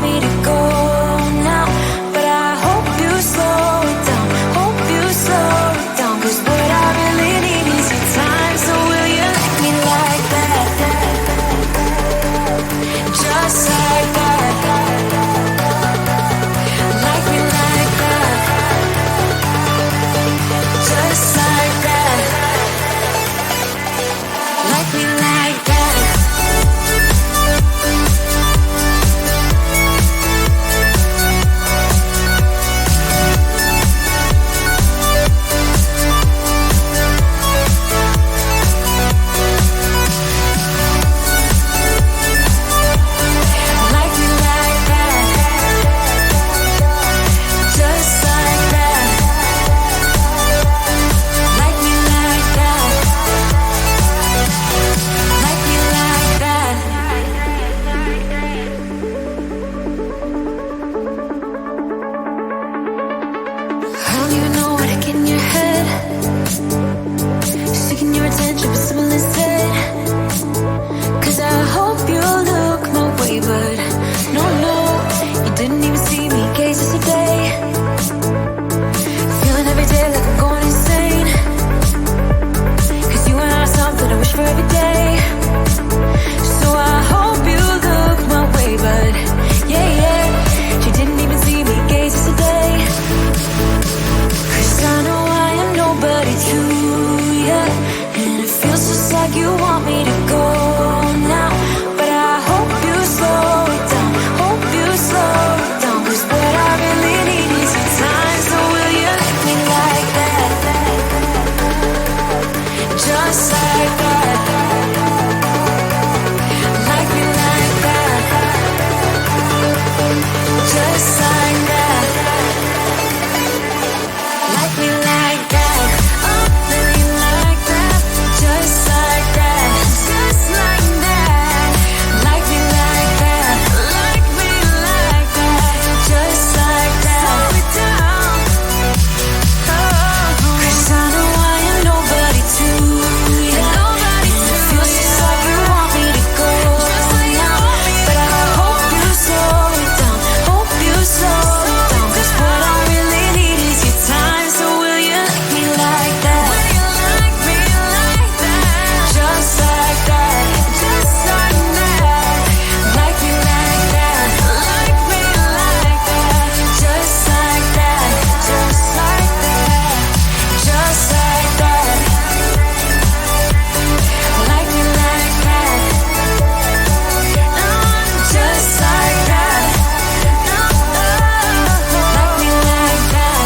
me to go now, but I hope you slow it down. Hope you slow it down, 'cause what I really need is your time. So will you like me like that? Just like that. Like me like that. Just like that. Like me like that. Like me like that. Just like that. Like me like that. Like me like that. I don't even know what to get in your head. Seeking your attention, but simple instead. 'Cause I hope you look my way, but no, you didn't even see me gaze yesterday. Feeling every day like I'm going insane. 'Cause you and I are something I wish for every day. So I hope you look my way, but yeah, you didn't even see me gaze yesterday. 'Cause I know I am nobody to ya, and it feels just like you want me to go now, but I hope you slow it down. Hope you slow it down, 'cause what I really need is your time. So will you like me like that? Just like that. Like me like that. Just like that. Like me like that. Oh, really like that. Just like that. Just like that. Like me like that. Like me like that. Just like that. Slow it down. Oh, 'cause I know I am nobody to ya. It feels just like you want me to go now, but I hope you slow it down. Hope you slow it down, 'cause what I really need is your time. So will you like me like that? Like me like that. Just like that. Just like that. Like me like that. Like me like that. Just like that. Just like that. Just like that. Like me like that. Just like that. Like me like that.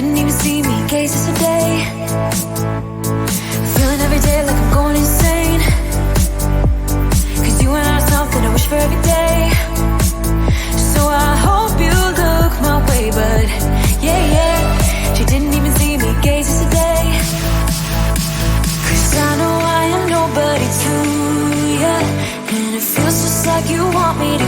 didn't even see me, gaze yesterday. Feeling every day like I'm going insane. Cause you and I are something I wish for every day. So I hope you look my way, but yeah, she didn't even see me, gaze yesterday. Cause I know I am nobody to ya, and it feels just like you want me to